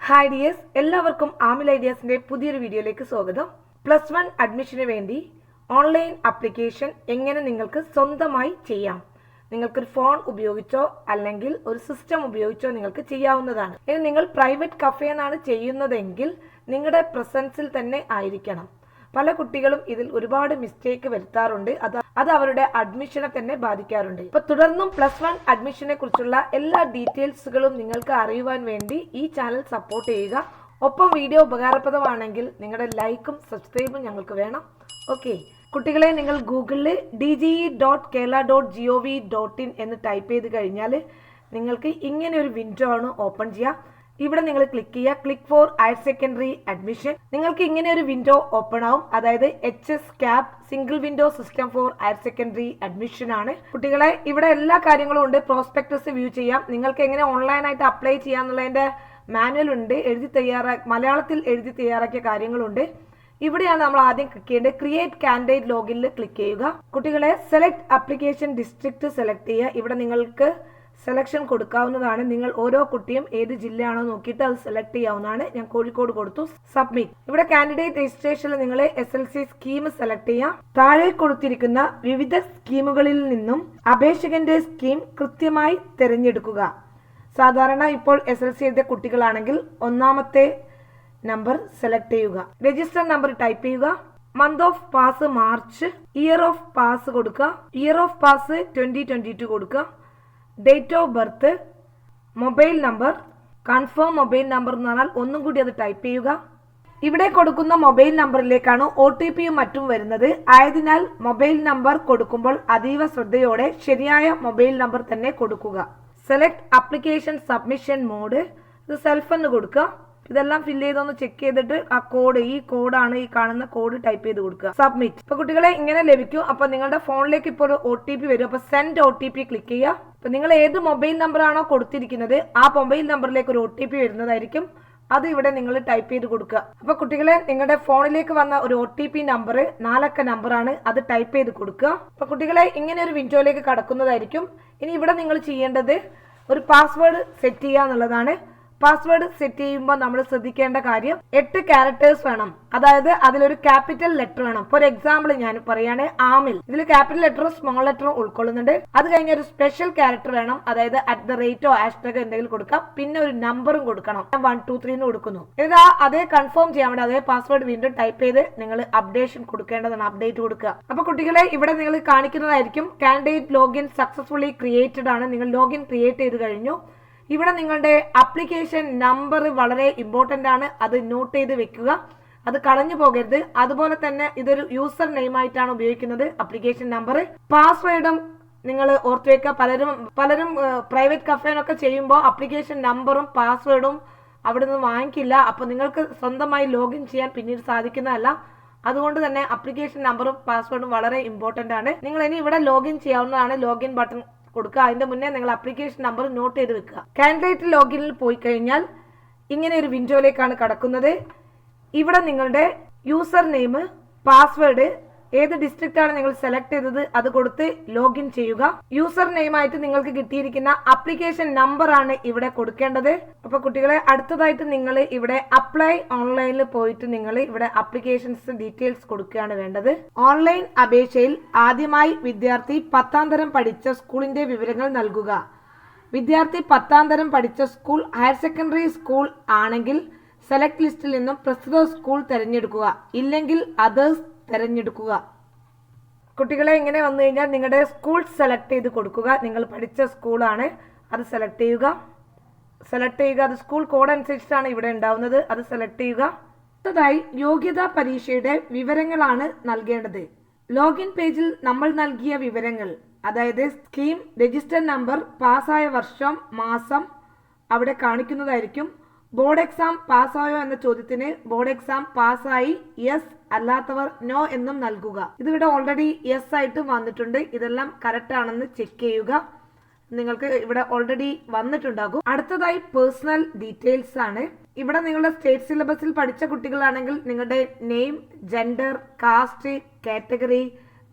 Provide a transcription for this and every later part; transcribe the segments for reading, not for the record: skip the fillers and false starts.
Hi dears, എല്ലാവർക്കും ആമിൽ ഐഡിയാസിന്റെ പുതിയൊരു വീഡിയോയിലേക്ക് സ്വാഗതം. +1 അഡ്മിഷന് വേണ്ടി ഓൺലൈൻ ആപ്ലിക്കേഷൻ എങ്ങനെ നിങ്ങൾക്ക് സ്വന്തമായി ചെയ്യാം. നിങ്ങൾക്കൊരു ഫോൺ ഉപയോഗിച്ചോ അല്ലെങ്കിൽ ഒരു സിസ്റ്റം ഉപയോഗിച്ചോ നിങ്ങൾക്ക് ചെയ്യാവുന്നതാണ്. ഇനി നിങ്ങൾ പ്രൈവറ്റ് കഫേന്നാണ് ചെയ്യുന്നതെങ്കിൽ നിങ്ങളുടെ പ്രസൻസിൽ തന്നെ ആയിരിക്കണം. പല കുട്ടികളും ഇതിൽ ഒരുപാട് മിസ്റ്റേക്ക് വരുത്താറുണ്ട്. അത് അവരുടെ അഡ്മിഷനെ തന്നെ ബാധിക്കാറുണ്ട്. ഇപ്പൊ തുടർന്നും +1 അഡ്മിഷനെ കുറിച്ചുള്ള എല്ലാ ഡീറ്റെയിൽസുകളും നിങ്ങൾക്ക് അറിയുവാൻ വേണ്ടി ഈ ചാനൽ സപ്പോർട്ട് ചെയ്യുക. ഒപ്പം വീഡിയോ ഉപകാരപ്രദമാണെങ്കിൽ നിങ്ങളുടെ ലൈക്കും സബ്സ്ക്രൈബും ഞങ്ങൾക്ക് വേണം. ഓക്കെ കുട്ടികളെ, നിങ്ങൾ ഗൂഗിളിൽ dge.kerala.gov.in എന്ന് ടൈപ്പ് ചെയ്ത് കഴിഞ്ഞാൽ നിങ്ങൾക്ക് ഇങ്ങനെ ഒരു വിൻഡോ ആണ് ഓപ്പൺ ചെയ്യുക. ഇവിടെ നിങ്ങൾ ക്ലിക്ക് ചെയ്യുക, click four higher secondary admission. നിങ്ങൾക്ക് ഇങ്ങനെ ഒരു വിൻഡോ ഓപ്പൺ ആവും. അതായത് HSCAP single window system for higher secondary admission ആണ്. കുട്ടികളെ, ഇവിടെ എല്ലാ കാര്യങ്ങളും ഉണ്ട്. പ്രോസ്പെക്ടസ് വ്യൂ ചെയ്യാം. നിങ്ങൾക്ക് എങ്ങനെ ഓൺലൈനായിട്ട് അപ്ലൈ ചെയ്യാന്നുള്ളതിന്റെ മാനുവൽ ഉണ്ട്, മലയാളത്തിൽ എഴുതി തയ്യാറാക്കിയ കാര്യങ്ങളുണ്ട്. ഇവിടെയാണ് നമ്മൾ ആദ്യം ക്ലിക്ക് ചെയ്യേണ്ടത്. ക്രിയേറ്റ് കാൻഡിഡേറ്റ് ലോഗിനിൽ ക്ലിക്ക് ചെയ്യുക. കുട്ടികളെ, സെലക്ട് ആപ്ലിക്കേഷൻ ഡിസ്ട്രിക്ട് സെലക്ട് ചെയ്യുക. ഇവിടെ നിങ്ങൾക്ക് സെലക്ഷൻ കൊടുക്കാവുന്നതാണ്. നിങ്ങൾ ഓരോ കുട്ടിയും ഏത് ജില്ലയാണോ നോക്കിയിട്ട് അത് സെലക്ട് ചെയ്യാവുന്നതാണ്. ഞാൻ കോഴിക്കോട് കൊടുത്തു. സബ്മിറ്റ്. ഇവിടെ കാൻഡിഡേറ്റ് രജിസ്ട്രേഷനിൽ നിങ്ങൾ SLC സ്കീം സെലക്ട് ചെയ്യാം. താഴെ കൊടുത്തിരിക്കുന്ന വിവിധ സ്കീമുകളിൽ നിന്നും അപേക്ഷകന്റെ സ്കീം കൃത്യമായി തിരഞ്ഞെടുക്കുക. സാധാരണ ഇപ്പോൾ SLC എഴുതിയ കുട്ടികളാണെങ്കിൽ ഒന്നാമത്തെ നമ്പർ സെലക്ട് ചെയ്യുക. രജിസ്റ്റർ നമ്പർ ടൈപ്പ് ചെയ്യുക. Month of pass March, year of pass കൊടുക്കുക. ഇയർ ഓഫ് പാസ് 2022 കൊടുക്കുക. Date of birth, mobile number, confirm mobile number എന്ന് പറഞ്ഞാൽ ഒന്നും കൂടി അത് ടൈപ്പ് ചെയ്യുക. ഇവിടെ കൊടുക്കുന്ന മൊബൈൽ നമ്പറിലേക്കാണ് OTPയും മറ്റും വരുന്നത്. ആയതിനാൽ മൊബൈൽ നമ്പർ കൊടുക്കുമ്പോൾ അതീവ ശ്രദ്ധയോടെ ശരിയായ മൊബൈൽ നമ്പർ തന്നെ കൊടുക്കുക. സെലക്ട് ആപ്ലിക്കേഷൻ സബ്മിഷൻ മോഡ്, ഇത് സെൽഫ് എന്ന് കൊടുക്കുക. ഇതെല്ലാം ഫില്ല് ചെയ്തൊന്ന് ചെക്ക് ചെയ്തിട്ട് ആ കോഡ്, ഈ കോഡാണ് ഈ കാണുന്ന കോഡ് ടൈപ്പ് ചെയ്ത് കൊടുക്കുക. സബ്മിറ്റ്. ഇപ്പൊ കുട്ടികളെ ഇങ്ങനെ ലഭിക്കും. അപ്പൊ നിങ്ങളുടെ ഫോണിലേക്ക് ഇപ്പോൾ ഒരു OTP വരും. അപ്പൊ സെൻഡ് OTP ക്ലിക്ക് ചെയ്യുക. അപ്പൊ നിങ്ങൾ ഏത് മൊബൈൽ നമ്പർ ആണോ കൊടുത്തിരിക്കുന്നത് ആ മൊബൈൽ നമ്പറിലേക്ക് ഒരു OTP വരുന്നതായിരിക്കും. അത് ഇവിടെ നിങ്ങൾ ടൈപ്പ് ചെയ്ത് കൊടുക്കുക. അപ്പൊ കുട്ടികളെ, നിങ്ങളുടെ ഫോണിലേക്ക് വന്ന ഒരു OTP നമ്പർ 4 അക്ക നമ്പറാണ്. അത് ടൈപ്പ് ചെയ്ത് കൊടുക്കുക. അപ്പൊ കുട്ടികളെ, ഇങ്ങനെ ഒരു വിൻഡോയിലേക്ക് കടക്കുന്നതായിരിക്കും. ഇനി ഇവിടെ നിങ്ങൾ ചെയ്യേണ്ടത് ഒരു പാസ്വേഡ് സെറ്റ് ചെയ്യുക എന്നുള്ളതാണ്. പാസ്വേഡ് സെറ്റ് ചെയ്യുമ്പോൾ നമ്മൾ ശ്രദ്ധിക്കേണ്ട കാര്യം 8 ക്യാരക്ടേഴ്സ് വേണം. അതായത് അതിലൊരു ക്യാപിറ്റൽ ലെറ്റർ വേണം. ഫോർ എക്സാമ്പിൾ ഞാൻ പറയാണ് ആമിൽ. ഇതിൽ ക്യാപിറ്റൽ ലെറ്ററും സ്മോൾ ലെറ്ററും ഉൾക്കൊള്ളുന്നുണ്ട്. അത് കഴിഞ്ഞ ഒരു സ്പെഷ്യൽ ക്യാരക്ടർ വേണം. അതായത് @ ഹാഷ്ടാഗ് എന്തെങ്കിലും കൊടുക്കാം. പിന്നെ ഒരു നമ്പറും കൊടുക്കണം. 1 2 3 എന്ന് കൊടുക്കുന്നു. ഇത് അതേ കൺഫേം ചെയ്യാൻ വേണ്ടി അതേ പാസ്വേഡ് വീണ്ടും ടൈപ്പ് ചെയ്ത് നിങ്ങൾ അപ്ഡേഷൻ കൊടുക്കേണ്ടതാണ്. അപ്ഡേറ്റ് കൊടുക്കുക. അപ്പൊ കുട്ടികളെ, ഇവിടെ നിങ്ങൾ കാണിക്കുന്നതായിരിക്കും കാൻഡിഡേറ്റ് ലോഗിൻ സക്സസ്ഫുള്ളി ക്രിയേറ്റഡ് ആണ്. നിങ്ങൾ ലോഗിൻ ക്രിയേറ്റ് ചെയ്ത് കഴിഞ്ഞു. ഇവിടെ നിങ്ങളുടെ ആപ്ലിക്കേഷൻ നമ്പർ വളരെ ഇമ്പോർട്ടന്റ് ആണ്. അത് നോട്ട് ചെയ്ത് വെക്കുക. അത് കളഞ്ഞു പോകരുത്. അതുപോലെ തന്നെ ഇതൊരു യൂസർ നെയിം ആയിട്ടാണ് ഉപയോഗിക്കുന്നത്. ആപ്ലിക്കേഷൻ നമ്പർ, പാസ്വേഡും നിങ്ങൾ ഓർത്തു വെക്കുക. പലരും പ്രൈവറ്റ് കഫേനൊക്കെ ചെയ്യുമ്പോൾ ആപ്ലിക്കേഷൻ നമ്പറും പാസ്വേഡും അവിടെ നിന്ന് വാങ്ങിക്കില്ല. അപ്പൊ നിങ്ങൾക്ക് സ്വന്തമായി ലോഗിൻ ചെയ്യാൻ പിന്നീട് സാധിക്കുന്നതല്ല. അതുകൊണ്ട് തന്നെ ആപ്ലിക്കേഷൻ നമ്പറും പാസ്വേഡും വളരെ ഇമ്പോർട്ടന്റ് ആണ്. നിങ്ങൾ ഇനി ഇവിടെ ലോഗിൻ ചെയ്യാവുന്നതാണ്. ലോഗിൻ ബട്ടൺ കൊടുക്കുക. അതിന്റെ മുന്നേ നിങ്ങൾ ആപ്ലിക്കേഷൻ നമ്പർ നോട്ട് ചെയ്ത് വെക്കുക. കാൻഡിഡേറ്റ് ലോഗിനിൽ പോയി കഴിഞ്ഞാൽ ഇങ്ങനെ ഒരു വിൻഡോയിലേക്കാണ് കടക്കുന്നത്. ഇവിടെ നിങ്ങളുടെ യൂസർ നെയിം, പാസ്വേഡ്, ഏത് ഡിസ്ട്രിക്റ്റ് ആണ് നിങ്ങൾ സെലക്ട് ചെയ്തത് അത് കൊടുത്ത് ലോഗിൻ ചെയ്യുക. യൂസർ നെയിം ആയിട്ട് നിങ്ങൾക്ക് കിട്ടിയിരിക്കുന്ന ആപ്ലിക്കേഷൻ നമ്പർ ആണ് ഇവിടെ കൊടുക്കേണ്ടത്. അപ്പൊ കുട്ടികളെ, അടുത്തതായിട്ട് നിങ്ങൾ ഇവിടെ അപ്ലൈ ഓൺലൈനിൽ പോയിട്ട് നിങ്ങൾ ഇവിടെ ആപ്ലിക്കേഷൻസ് ഡീറ്റെയിൽസ് കൊടുക്കുകയാണ് വേണ്ടത്. ഓൺലൈൻ അപേക്ഷയിൽ ആദ്യമായി വിദ്യാർത്ഥി 10ാം തരം പഠിച്ച സ്കൂളിന്റെ വിവരങ്ങൾ നൽകുക. വിദ്യാർത്ഥി 10ാം തരം പഠിച്ച സ്കൂൾ ഹയർ സെക്കൻഡറി സ്കൂൾ ആണെങ്കിൽ സെലക്ട് ലിസ്റ്റിൽ നിന്നും പ്രസ്തുത സ്കൂൾ തിരഞ്ഞെടുക്കുക. ഇല്ലെങ്കിൽ അതേഴ്സ് തിരഞ്ഞെടുക്കുക. കുട്ടികളെ, ഇങ്ങനെ വന്നു കഴിഞ്ഞാൽ നിങ്ങളുടെ സ്കൂൾ സെലക്ട് ചെയ്ത് കൊടുക്കുക. നിങ്ങൾ പഠിച്ച സ്കൂളാണ്, അത് സെലക്ട് ചെയ്യുക. അത് സ്കൂൾ കോഡ് അനുസരിച്ചിട്ടാണ് ഇവിടെ ഉണ്ടാവുന്നത്. അത് സെലക്ട് ചെയ്യുക. അടുത്തതായി യോഗ്യതാ പരീക്ഷയുടെ വിവരങ്ങളാണ് നൽകേണ്ടത്. ലോഗിൻ പേജിൽ നമ്മൾ നൽകിയ വിവരങ്ങൾ, അതായത് സ്കീം, രജിസ്റ്റർ നമ്പർ, പാസ്സായ വർഷം, മാസം അവിടെ കാണിക്കുന്നതായിരിക്കും. ബോർഡ് എക്സാം പാസ്സായോ എന്ന ചോദ്യത്തിന് ബോർഡ് എക്സാം പാസ്സായി, യെസ്, അല്ലാത്തവർ നോ എന്നും നൽകുക. ഇതിവിടെ ഓൾറെഡി യെസ് ആയിട്ട് വന്നിട്ടുണ്ട്. ഇതെല്ലാം കറക്റ്റ് ആണെന്ന് ചെക്ക് ചെയ്യുക. നിങ്ങൾക്ക് ഇവിടെ ഓൾറെഡി വന്നിട്ടുണ്ടാകും. അടുത്തതായി പേഴ്സണൽ ഡീറ്റെയിൽസ് ആണ്. ഇവിടെ നിങ്ങളുടെ സ്റ്റേറ്റ് സിലബസിൽ പഠിച്ച കുട്ടികളാണെങ്കിൽ നിങ്ങളുടെ name, gender, caste, category,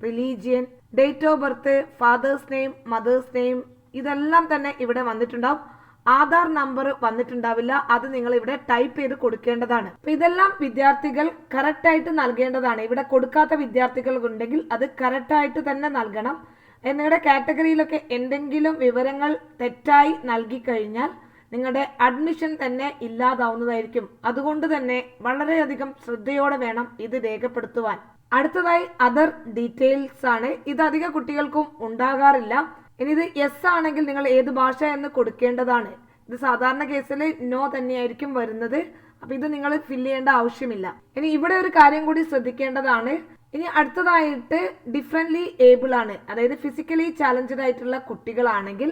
religion, date of birth, father's name, mother's name ഇതെല്ലാം തന്നെ ഇവിടെ വന്നിട്ടുണ്ടാവും. ആധാർ നമ്പർ വന്നിട്ടുണ്ടാവില്ല. അത് നിങ്ങൾ ഇവിടെ ടൈപ്പ് ചെയ്ത് കൊടുക്കേണ്ടതാണ്. അപ്പൊ ഇതെല്ലാം വിദ്യാർത്ഥികൾ കറക്റ്റ് ആയിട്ട് നൽകേണ്ടതാണ്. ഇവിടെ കൊടുക്കാത്ത വിദ്യാർത്ഥികൾ ഉണ്ടെങ്കിൽ അത് കറക്റ്റ് ആയിട്ട് തന്നെ നൽകണം. നിങ്ങളുടെ കാറ്റഗറിയിലൊക്കെ എന്തെങ്കിലും വിവരങ്ങൾ തെറ്റായി നൽകി കഴിഞ്ഞാൽ നിങ്ങളുടെ അഡ്മിഷൻ തന്നെ ഇല്ലാതാവുന്നതായിരിക്കും. അതുകൊണ്ട് തന്നെ വളരെയധികം ശ്രദ്ധയോടെ വേണം ഇത് രേഖപ്പെടുത്തുവാൻ. അടുത്തതായി അതർ ഡീറ്റെയിൽസ് ആണ്. ഇത് അധിക കുട്ടികൾക്കും ഉണ്ടാകാറില്ല. ഇനി ഇത് യെസ് ആണെങ്കിൽ നിങ്ങൾ ഏത് ഭാഷ എന്ന് കൊടുക്കേണ്ടതാണ്. ഇത് സാധാരണ കേസിൽ നോ തന്നെയായിരിക്കും വരുന്നത്. അപ്പൊ ഇത് നിങ്ങൾ ഫില്ല് ചെയ്യേണ്ട ആവശ്യമില്ല. ഇനി ഇവിടെ ഒരു കാര്യം കൂടി ശ്രദ്ധിക്കേണ്ടതാണ്. ഇനി അടുത്തതായിട്ട് ഡിഫറെന്റ്ലി ഏബിൾ ആണ്, അതായത് ഫിസിക്കലി ചാലഞ്ചഡ് ആയിട്ടുള്ള കുട്ടികളാണെങ്കിൽ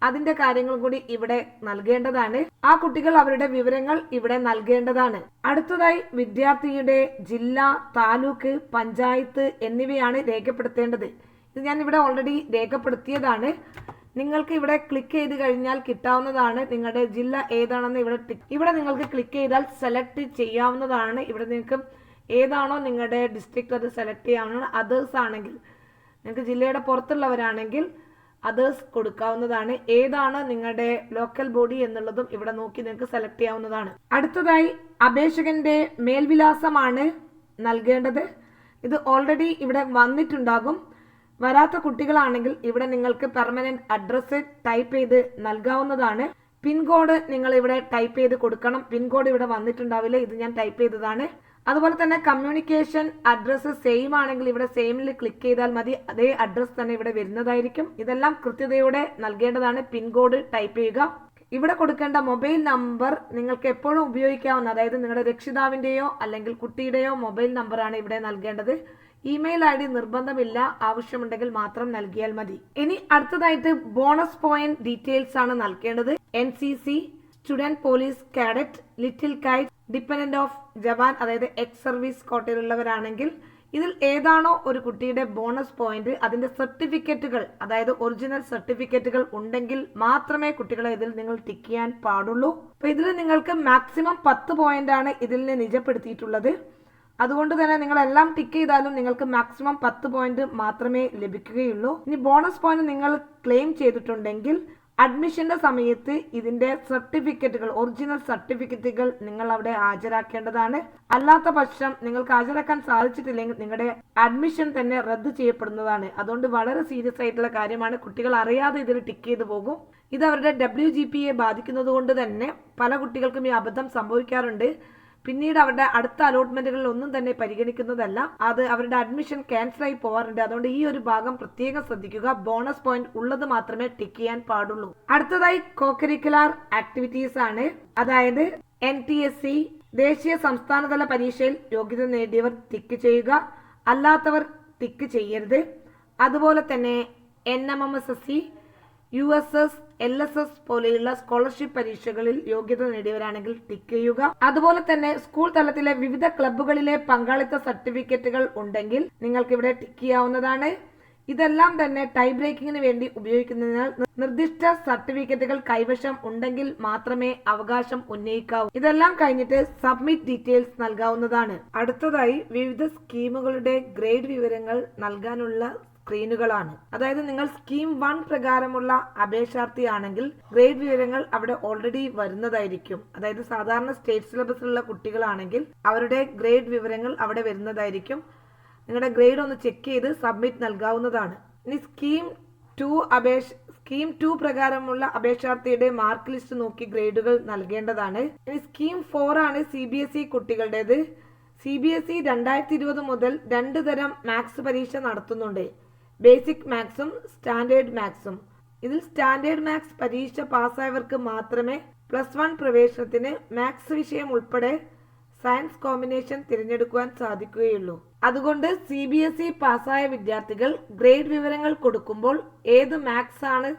അതിന്റെ കാര്യങ്ങൾ കൂടി ഇവിടെ നൽകേണ്ടതാണ്. ആ കുട്ടികൾ അവരുടെ വിവരങ്ങൾ ഇവിടെ നൽകേണ്ടതാണ്. അടുത്തതായി വിദ്യാർത്ഥിയുടെ ജില്ല, താലൂക്ക്, പഞ്ചായത്ത് എന്നിവയാണ് രേഖപ്പെടുത്തേണ്ടത്. ഇത് ഞാൻ ഇവിടെ ഓൾറെഡി രേഖപ്പെടുത്തിയതാണ്. നിങ്ങൾക്ക് ഇവിടെ ക്ലിക്ക് ചെയ്ത് കഴിഞ്ഞാൽ കിട്ടാവുന്നതാണ്. നിങ്ങളുടെ ജില്ല ഏതാണെന്ന് ഇവിടെ നിങ്ങൾക്ക് ക്ലിക്ക് ചെയ്താൽ സെലക്ട് ചെയ്യാവുന്നതാണ്. ഇവിടെ നിങ്ങൾക്ക് ഏതാണോ നിങ്ങളുടെ ഡിസ്ട്രിക്ട് അത് സെലക്ട് ചെയ്യാവുന്നതാണ്. അതേഴ്സ് ആണെങ്കിൽ, നിങ്ങൾക്ക് ജില്ലയുടെ പുറത്തുള്ളവരാണെങ്കിൽ അതേഴ്സ് കൊടുക്കാവുന്നതാണ്. ഏതാണ് നിങ്ങളുടെ ലോക്കൽ ബോഡി എന്നുള്ളതും ഇവിടെ നോക്കി നിങ്ങൾക്ക് സെലക്ട് ചെയ്യാവുന്നതാണ്. അടുത്തതായി അപേക്ഷകന്റെ മേൽവിലാസമാണ് നൽകേണ്ടത്. ഇത് ഓൾറെഡി ഇവിടെ വന്നിട്ടുണ്ടാകും. വരാത്ത കുട്ടികളാണെങ്കിൽ ഇവിടെ നിങ്ങൾക്ക് പെർമനന്റ് അഡ്രസ്സ് ടൈപ്പ് ചെയ്ത് നൽകാവുന്നതാണ്. പിൻകോഡ് നിങ്ങൾ ഇവിടെ ടൈപ്പ് ചെയ്ത് കൊടുക്കണം. പിൻകോഡ് ഇവിടെ വന്നിട്ടുണ്ടാവില്ല, ഇത് ഞാൻ ടൈപ്പ് ചെയ്തതാണ്. അതുപോലെ തന്നെ കമ്മ്യൂണിക്കേഷൻ അഡ്രസ്സ് സെയിം ആണെങ്കിൽ ഇവിടെ സെയിമിൽ ക്ലിക്ക് ചെയ്താൽ മതി. അതേ അഡ്രസ്സ് തന്നെ ഇവിടെ വരുന്നതായിരിക്കും. ഇതെല്ലാം കൃത്യതയോടെ നൽകേണ്ടതാണ്. പിൻകോഡ് ടൈപ്പ് ചെയ്യുക. ഇവിടെ കൊടുക്കേണ്ട മൊബൈൽ നമ്പർ നിങ്ങൾക്ക് എപ്പോഴും ഉപയോഗിക്കാവുന്ന, അതായത് നിങ്ങളുടെ രക്ഷിതാവിന്റെയോ അല്ലെങ്കിൽ കുട്ടിയുടെയോ മൊബൈൽ നമ്പറാണ് ഇവിടെ നൽകേണ്ടത്. ഇമെയിൽ ID നിർബന്ധമില്ല, ആവശ്യമുണ്ടെങ്കിൽ മാത്രം നൽകിയാൽ മതി. ഇനി അടുത്തതായിട്ട് ബോണസ് പോയിന്റ് ഡീറ്റെയിൽസ് ആണ് നൽകേണ്ടത്. NCC, student police cadet, little kite, dependent of ജവാൻ, അതായത് എക്സ് സർവീസ് കോട്ടയിലുള്ളവരാണെങ്കിൽ ഇതിൽ ഏതാണോ ഒരു കുട്ടിയുടെ ബോണസ് പോയിന്റ് അതിന്റെ സർട്ടിഫിക്കറ്റുകൾ, അതായത് ഒറിജിനൽ സർട്ടിഫിക്കറ്റുകൾ ഉണ്ടെങ്കിൽ മാത്രമേ കുട്ടികളെ ഇതിൽ നിങ്ങൾ ടിക്ക് ചെയ്യാൻ പാടുള്ളൂ. അപ്പൊ ഇതിൽ നിങ്ങൾക്ക് മാക്സിമം 10 പോയിന്റ് ആണ് ഇതിൽ നിജപ്പെടുത്തിയിട്ടുള്ളത്. അതുകൊണ്ട് തന്നെ നിങ്ങൾ എല്ലാം ടിക്ക് ചെയ്താലും നിങ്ങൾക്ക് മാക്സിമം 10 പോയിന്റ് മാത്രമേ ലഭിക്കുകയുള്ളൂ. ഇനി ബോണസ് പോയിന്റ് നിങ്ങൾ ക്ലെയിം ചെയ്തിട്ടുണ്ടെങ്കിൽ അഡ്മിഷന്റെ സമയത്ത് ഇതിന്റെ സർട്ടിഫിക്കറ്റുകൾ, ഒറിജിനൽ സർട്ടിഫിക്കറ്റുകൾ നിങ്ങൾ അവിടെ ഹാജരാക്കേണ്ടതാണ്. അല്ലാത്ത പക്ഷം നിങ്ങൾക്ക് ഹാജരാക്കാൻ സാധിച്ചിട്ടില്ലെങ്കിൽ നിങ്ങളുടെ അഡ്മിഷൻ തന്നെ റദ്ദ് ചെയ്യപ്പെടുന്നതാണ്. അതുകൊണ്ട് വളരെ സീരിയസ് ആയിട്ടുള്ള കാര്യമാണ്. കുട്ടികൾ അറിയാതെ ഇതിൽ ടിക്ക് ചെയ്തു പോകും. ഇത് അവരുടെ WGPയെ ബാധിക്കുന്നത് കൊണ്ട് തന്നെ പല കുട്ടികൾക്കും ഈ അബദ്ധം സംഭവിക്കാറുണ്ട്. പിന്നീട് അവരുടെ അടുത്ത അലോട്ട്മെന്റുകളിൽ ഒന്നും തന്നെ പരിഗണിക്കുന്നതല്ല. അത് അവരുടെ അഡ്മിഷൻ ക്യാൻസൽ ആയി പോവാറുണ്ട്. അതുകൊണ്ട് ഈ ഒരു ഭാഗം പ്രത്യേകം ശ്രദ്ധിക്കുക. ബോണസ് പോയിന്റ് ഉള്ളത് മാത്രമേ ടിക്ക് ചെയ്യാൻ പാടുള്ളൂ. അടുത്തതായി കോകരിക്കുലർ ആക്ടിവിറ്റീസ് ആണ്. അതായത് NTSC, ദേശീയ സംസ്ഥാനതല പരീക്ഷയിൽ യോഗ്യത നേടിയവർ ടിക്ക് ചെയ്യുക, അല്ലാത്തവർ ടിക്ക് ചെയ്യരുത്. അതുപോലെ തന്നെ NMMSSC, USS, LSS പോലെയുള്ള സ്കോളർഷിപ്പ് പരീക്ഷകളിൽ യോഗ്യത നേടിയവരാണെങ്കിൽ ടിക്ക് ചെയ്യുക. അതുപോലെ തന്നെ സ്കൂൾ തലത്തിലെ വിവിധ ക്ലബ്ബുകളിലെ പങ്കാളിത്ത സർട്ടിഫിക്കറ്റുകൾ ഉണ്ടെങ്കിൽ നിങ്ങൾക്ക് ഇവിടെ ടിക്ക് ചെയ്യാവുന്നതാണ്. ഇതെല്ലാം തന്നെ ടൈ ബ്രേക്കിങ്ങിന് വേണ്ടി ഉപയോഗിക്കുന്നതിനാൽ നിർദ്ദിഷ്ട സർട്ടിഫിക്കറ്റുകൾ കൈവശം ഉണ്ടെങ്കിൽ മാത്രമേ അവകാശം ഉന്നയിക്കാവൂ. ഇതെല്ലാം കഴിഞ്ഞിട്ട് സബ്മിറ്റ് ഡീറ്റെയിൽസ് നൽകാവുന്നതാണ്. അടുത്തതായി വിവിധ സ്കീമുകളുടെ ഗ്രേഡ് വിവരങ്ങൾ നൽകാനുള്ള സ്ക്രീനുകളാണ്. അതായത് നിങ്ങൾ സ്കീം 1 പ്രകാരമുള്ള അപേക്ഷാർത്ഥിയാണെങ്കിൽ ഗ്രേഡ് വിവരങ്ങൾ അവിടെ ഓൾറെഡി വരുന്നതായിരിക്കും. അതായത് സാധാരണ സ്റ്റേറ്റ് സിലബസിലുള്ള കുട്ടികളാണെങ്കിൽ അവരുടെ ഗ്രേഡ് വിവരങ്ങൾ അവിടെ വരുന്നതായിരിക്കും. നിങ്ങളുടെ ഗ്രേഡ് ഒന്ന് ചെക്ക് ചെയ്ത് സബ്മിറ്റ് നൽകാവുന്നതാണ്. ഇനി സ്കീം 2 പ്രകാരമുള്ള അപേക്ഷാർത്ഥിയുടെ മാർക്ക് ലിസ്റ്റ് നോക്കി ഗ്രേഡുകൾ നൽകേണ്ടതാണ്. ഇനി സ്കീം 4 ആണ് CBSE കുട്ടികളുടേത്. CBSE 2020 മുതൽ 2 തരം മാത്സ് പരീക്ഷ നടത്തുന്നുണ്ട്. ബേസിക് മാത്സും സ്റ്റാൻഡേർഡ് മാത്സും. ഇതിൽ സ്റ്റാൻഡേർഡ് മാത്സ് പരീക്ഷ പാസ്സായവർക്ക് മാത്രമേ +1 പ്രവേശനത്തിന് മാത്സ് വിഷയം ഉൾപ്പെടെ സയൻസ് കോമ്പിനേഷൻ തിരഞ്ഞെടുക്കുവാൻ സാധിക്കുകയുള്ളൂ. അതുകൊണ്ട് CBSE പാസ്സായ വിദ്യാർത്ഥികൾ ഗ്രേഡ് വിവരങ്ങൾ കൊടുക്കുമ്പോൾ ഏത് മാത്സ് ആണ്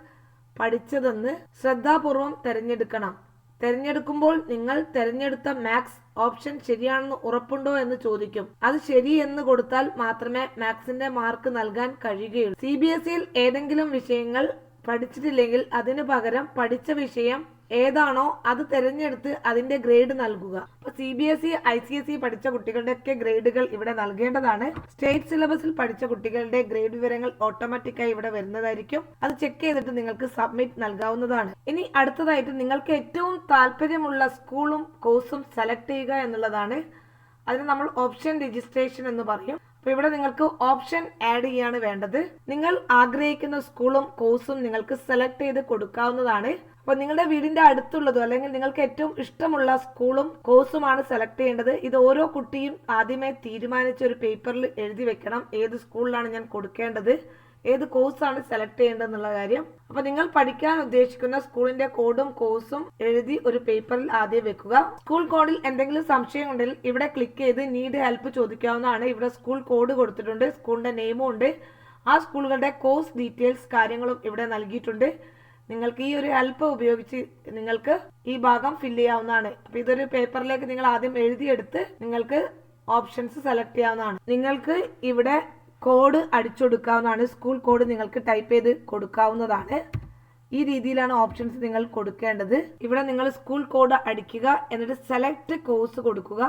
പഠിച്ചതെന്ന് ശ്രദ്ധാപൂർവം തിരഞ്ഞെടുക്കണം. തിരഞ്ഞെടുക്കുമ്പോൾ നിങ്ങൾ തിരഞ്ഞെടുത്ത മാത്സ് ഓപ്ഷൻ ശരിയാണെന്ന് ഉറപ്പുണ്ടോ എന്ന് ചോദിക്കും. അത് ശരി എന്ന് കൊടുത്താൽ മാത്രമേ മാത്സിന്റെ മാർക്ക് നൽകാൻ കഴിയുകയുള്ളൂ. CBSEയിൽ ഏതെങ്കിലും വിഷയങ്ങൾ പഠിച്ചിട്ടില്ലെങ്കിൽ അതിനു പകരം പഠിച്ച വിഷയം ഏതാണോ അത് തിരഞ്ഞെടുത്ത് അതിന്റെ ഗ്രേഡ് നൽകുക. CBSE ICSE പഠിച്ച കുട്ടികളുടെയൊക്കെ ഗ്രേഡുകൾ ഇവിടെ നൽകേണ്ടതാണ്. സ്റ്റേറ്റ് സിലബസിൽ പഠിച്ച കുട്ടികളുടെ ഗ്രേഡ് വിവരങ്ങൾ ഓട്ടോമാറ്റിക്കായി ഇവിടെ വരുന്നതായിരിക്കും. അത് ചെക്ക് ചെയ്തിട്ട് നിങ്ങൾക്ക് സബ്മിറ്റ് നൽകാവുന്നതാണ്. ഇനി അടുത്തതായിട്ട് നിങ്ങൾക്ക് ഏറ്റവും താല്പര്യമുള്ള സ്കൂളും കോഴ്സും സെലക്ട് ചെയ്യുക എന്നുള്ളതാണ്. അതിന് നമ്മൾ ഓപ്ഷൻ രജിസ്ട്രേഷൻ എന്ന് പറയും. അപ്പോൾ ഇവിടെ നിങ്ങൾക്ക് ഓപ്ഷൻ ആഡ് ചെയ്യാണ് വേണ്ടത്. നിങ്ങൾ ആഗ്രഹിക്കുന്ന സ്കൂളും കോഴ്സും നിങ്ങൾക്ക് സെലക്ട് ചെയ്ത് കൊടുക്കാവുന്നതാണ്. അപ്പോൾ നിങ്ങളുടെ വീടിന്റെ അടുത്തുള്ളതോ അല്ലെങ്കിൽ നിങ്ങൾക്ക് ഏറ്റവും ഇഷ്ടമുള്ള സ്കൂളും കോഴ്സുമാണ് സെലക്ട് ചെയ്യേണ്ടത്. ഇത് ഓരോ കുട്ടിയും ആദ്യമേ തീരുമാനിച്ച ഒരു പേപ്പറിൽ എഴുതി വെക്കണം. ഏത് സ്കൂളിലാണ് ഞാൻ കൊടുക്കേണ്ടത്, ഏത് കോഴ്സാണ് സെലക്ട് ചെയ്യേണ്ടത് എന്നുള്ള കാര്യം. അപ്പോൾ നിങ്ങൾ പഠിക്കാൻ ഉദ്ദേശിക്കുന്ന സ്കൂളിന്റെ കോഡും കോഴ്സും എഴുതി ഒരു പേപ്പറിൽ ആദ്യം വെക്കുക. സ്കൂൾ കോഡിൽ എന്തെങ്കിലും സംശയം ഉണ്ടെങ്കിൽ ഇവിടെ ക്ലിക്ക് ചെയ്ത് നീഡ് ഹെൽപ്പ് ചോദിക്കാവുന്നതാണ്. ഇവിടെ സ്കൂൾ കോഡ് കൊടുത്തിട്ടുണ്ട്, സ്കൂളിന്റെ നെയിമും ഉണ്ട്, ആ സ്കൂളുകളുടെ കോഴ്സ് ഡീറ്റെയിൽസ് കാര്യങ്ങളും ഇവിടെ നൽകിയിട്ടുണ്ട്. നിങ്ങൾക്ക് ഈ ഒരു ഹെൽപ്പ് ഉപയോഗിച്ച് നിങ്ങൾക്ക് ഈ ഭാഗം ഫില്ല് ചെയ്യാവുന്നതാണ്. അപ്പോൾ ഇതൊരു പേപ്പറിലേക്ക് നിങ്ങൾ ആദ്യം എഴുതിയെടുത്ത് നിങ്ങൾക്ക് ഓപ്ഷൻസ് സെലക്ട് ചെയ്യാവുന്നതാണ്. നിങ്ങൾക്ക് ഇവിടെ കോഡ് അടിച്ചെടുക്കാവുന്നതാണ്. സ്കൂൾ കോഡ് നിങ്ങൾക്ക് ടൈപ്പ് ചെയ്ത് കൊടുക്കാവുന്നതാണ്. ഈ രീതിയിലാണ് ഓപ്ഷൻസ് നിങ്ങൾ കൊടുക്കേണ്ടത്. ഇവിടെ നിങ്ങൾ സ്കൂൾ കോഡ് അടിക്കുക, എന്നിട്ട് സെലക്ട് കോഴ്സ് കൊടുക്കുക.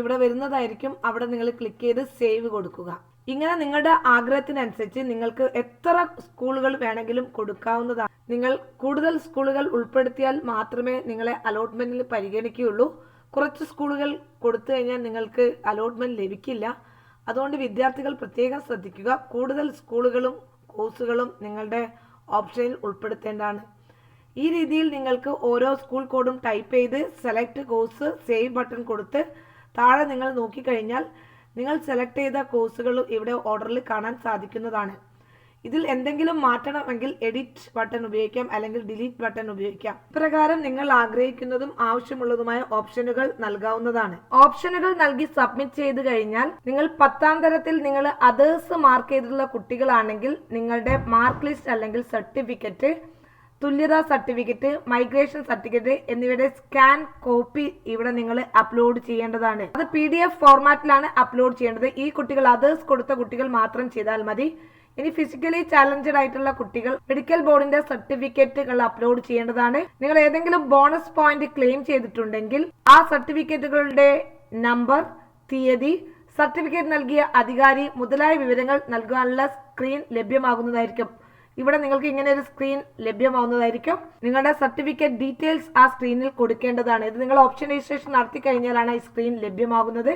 ഇവിടെ വരുന്നതായിരിക്കും. അവിടെ നിങ്ങൾ ക്ലിക്ക് ചെയ്ത് സേവ് കൊടുക്കുക. ഇങ്ങനെ നിങ്ങളുടെ ആഗ്രഹത്തിനനുസരിച്ച് നിങ്ങൾക്ക് എത്ര സ്കൂളുകൾ വേണമെങ്കിലും കൊടുക്കാവുന്നതാണ്. നിങ്ങൾ കൂടുതൽ സ്കൂളുകൾ ഉൾപ്പെടുത്തിയാൽ മാത്രമേ നിങ്ങളെ അലോട്ട്മെന്റിൽ പരിഗണിക്കുകയുള്ളൂ. കുറച്ച് സ്കൂളുകൾ കൊടുത്തു കഴിഞ്ഞാൽ നിങ്ങൾക്ക് അലോട്ട്മെന്റ് ലഭിക്കില്ല. അതുകൊണ്ട് വിദ്യാർത്ഥികൾ പ്രത്യേകം ശ്രദ്ധിക്കുക. കൂടുതൽ സ്കൂളുകളും കോഴ്സുകളും നിങ്ങളുടെ ഓപ്ഷനിൽ ഉൾപ്പെടുത്തേണ്ടതാണ്. ഈ രീതിയിൽ നിങ്ങൾക്ക് ഓരോ സ്കൂൾ കോഡും ടൈപ്പ് ചെയ്ത് സെലക്ട് കോഴ്സ് സേവ് ബട്ടൺ കൊടുത്ത് താഴെ നിങ്ങൾ നോക്കിക്കഴിഞ്ഞാൽ നിങ്ങൾ സെലക്ട് ചെയ്ത കോഴ്സുകൾ ഇവിടെ ഓർഡറിൽ കാണാൻ സാധിക്കുന്നതാണ്. ഇതിൽ എന്തെങ്കിലും മാറ്റണമെങ്കിൽ എഡിറ്റ് ബട്ടൺ ഉപയോഗിക്കാം, അല്ലെങ്കിൽ ഡിലീറ്റ് ബട്ടൺ ഉപയോഗിക്കാം. ഇപ്രകാരം നിങ്ങൾ ആഗ്രഹിക്കുന്നതും ആവശ്യമുള്ളതുമായ ഓപ്ഷനുകൾ നൽകാവുന്നതാണ്. ഓപ്ഷനുകൾ നൽകി സബ്മിറ്റ് ചെയ്ത് കഴിഞ്ഞാൽ നിങ്ങൾ 10ാം തരത്തിൽ നിങ്ങൾ അതേഴ്സ് മാർക്ക് ചെയ്തിട്ടുള്ള കുട്ടികളാണെങ്കിൽ നിങ്ങളുടെ മാർക്ക് ലിസ്റ്റ് അല്ലെങ്കിൽ സർട്ടിഫിക്കറ്റ്, തുല്യതാ സർട്ടിഫിക്കറ്റ്, മൈഗ്രേഷൻ സർട്ടിഫിക്കറ്റ് എന്നിവയുടെ സ്കാൻ കോപ്പി ഇവിടെ നിങ്ങൾ അപ്ലോഡ് ചെയ്യേണ്ടതാണ്. അത് PDF ഫോർമാറ്റിലാണ് അപ്ലോഡ് ചെയ്യേണ്ടത്. ഈ കുട്ടികൾ അതേഴ്സ് കൊടുത്ത കുട്ടികൾ മാത്രം ചെയ്താൽ മതി. ഇനി ഫിസിക്കലി ചാലഞ്ചഡ് ആയിട്ടുള്ള കുട്ടികൾ മെഡിക്കൽ ബോർഡിന്റെ സർട്ടിഫിക്കറ്റുകൾ അപ്ലോഡ് ചെയ്യേണ്ടതാണ്. നിങ്ങൾ ഏതെങ്കിലും ബോണസ് പോയിന്റ് ക്ലെയിം ചെയ്തിട്ടുണ്ടെങ്കിൽ ആ സർട്ടിഫിക്കറ്റുകളുടെ നമ്പർ, തീയതി, സർട്ടിഫിക്കറ്റ് നൽകിയ അധികാരി മുതലായ വിവരങ്ങൾ നൽകാനുള്ള സ്ക്രീൻ ലഭ്യമാകുന്നതായിരിക്കും. ഇവിടെ നിങ്ങൾക്ക് ഇങ്ങനെ ഒരു സ്ക്രീൻ ലഭ്യമാവുന്നതായിരിക്കും. നിങ്ങളുടെ സർട്ടിഫിക്കറ്റ് ഡീറ്റെയിൽസ് ആ സ്ക്രീനിൽ കൊടുക്കേണ്ടതാണ്. ഇത് നിങ്ങൾ ഓപ്ഷൻ രജിസ്ട്രേഷൻ നടത്തി കഴിഞ്ഞാലാണ് ഈ സ്ക്രീൻ ലഭ്യമാകുന്നത്.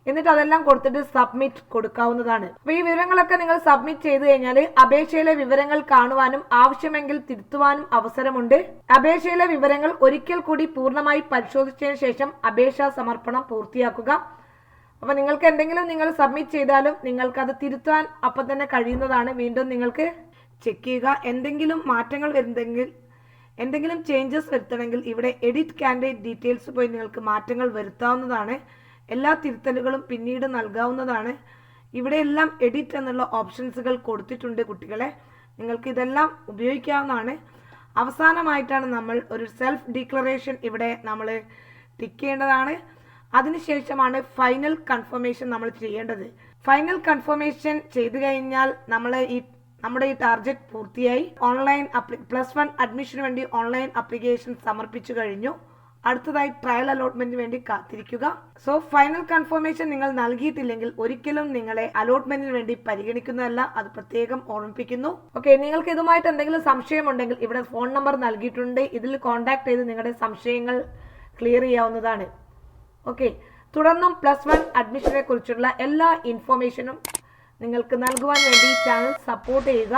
എന്നിട്ട് അതെല്ലാം കൊടുത്തിട്ട് സബ്മിറ്റ് കൊടുക്കാവുന്നതാണ്. അപ്പോൾ ഈ വിവരങ്ങളൊക്കെ നിങ്ങൾ സബ്മിറ്റ് ചെയ്ത് കഴിഞ്ഞാൽ അപേക്ഷയിലെ വിവരങ്ങൾ കാണുവാനും ആവശ്യമെങ്കിൽ തിരുത്തുവാനും അവസരമുണ്ട്. അപേക്ഷയിലെ വിവരങ്ങൾ ഒരിക്കൽ കൂടി പൂർണ്ണമായി പരിശോധിച്ചതിന് ശേഷം അപേക്ഷാ സമർപ്പണം പൂർത്തിയാക്കുക. അപ്പോൾ നിങ്ങൾക്ക് എന്തെങ്കിലും നിങ്ങൾ സബ്മിറ്റ് ചെയ്താലും നിങ്ങൾക്കത് തിരുത്താൻ അപ്പം തന്നെ കഴിയുന്നതാണ്. വീണ്ടും നിങ്ങൾക്ക് ചെക്ക് ചെയ്യുക. എന്തെങ്കിലും മാറ്റങ്ങൾ വരുന്നെങ്കിൽ, എന്തെങ്കിലും ചേഞ്ചസ് വരുത്തണമെങ്കിൽ ഇവിടെ എഡിറ്റ് കാൻഡിഡേറ്റ് ഡീറ്റെയിൽസ് പോയി നിങ്ങൾക്ക് മാറ്റങ്ങൾ വരുത്താവുന്നതാണ്. എല്ലാ തിരുത്തലുകളും പിന്നീട് നൽകാവുന്നതാണ്. ഇവിടെ എല്ലാം എഡിറ്റ് എന്നുള്ള ഓപ്ഷൻസുകൾ കൊടുത്തിട്ടുണ്ട് കുട്ടികളെ. നിങ്ങൾക്ക് ഇതെല്ലാം ഉപയോഗിക്കാവുന്നതാണ്. അവസാനമായിട്ടാണ് നമ്മൾ ഒരു സെൽഫ് ഡിക്ലറേഷൻ ഇവിടെ നമ്മൾ ടിക്ക് ചെയ്യേണ്ടതാണ്. അതിനുശേഷമാണ് ഫൈനൽ കൺഫർമേഷൻ നമ്മൾ ചെയ്യേണ്ടത്. ഫൈനൽ കൺഫർമേഷൻ ചെയ്തു കഴിഞ്ഞാൽ നമ്മുടെ ഈ ടാർഗറ്റ് പൂർത്തിയായി. ഓൺലൈൻ +1 അഡ്മിഷന് വേണ്ടി ഓൺലൈൻ ആപ്ലിക്കേഷൻ സമർപ്പിച്ചു കഴിഞ്ഞു. അടുത്തതായി ട്രയൽ അലോട്ട്മെന്റിന് വേണ്ടി കാത്തിരിക്കുക. സോ ഫൈനൽ കൺഫർമേഷൻ നിങ്ങൾ നൽകിയിട്ടില്ലെങ്കിൽ ഒരിക്കലും നിങ്ങളെ അലോട്ട്മെന്റിന് വേണ്ടി പരിഗണിക്കുന്നതല്ല. അത് പ്രത്യേകം ഓർമ്മിപ്പിക്കുന്നു. ഓക്കെ, നിങ്ങൾക്ക് ഇതുമായിട്ട് എന്തെങ്കിലും സംശയമുണ്ടെങ്കിൽ ഇവിടെ ഫോൺ നമ്പർ നൽകിയിട്ടുണ്ട്. ഇതിൽ കോൺടാക്ട് ചെയ്ത് നിങ്ങളുടെ സംശയങ്ങൾ ക്ലിയർ ചെയ്യാവുന്നതാണ്. ഓക്കെ, തുടർന്നും +1 അഡ്മിഷനെ കുറിച്ചുള്ള എല്ലാ ഇൻഫോർമേഷനും നിങ്ങൾക്ക് നൽകുവാൻ വേണ്ടി ചാനൽ സപ്പോർട്ട് ചെയ്യുക.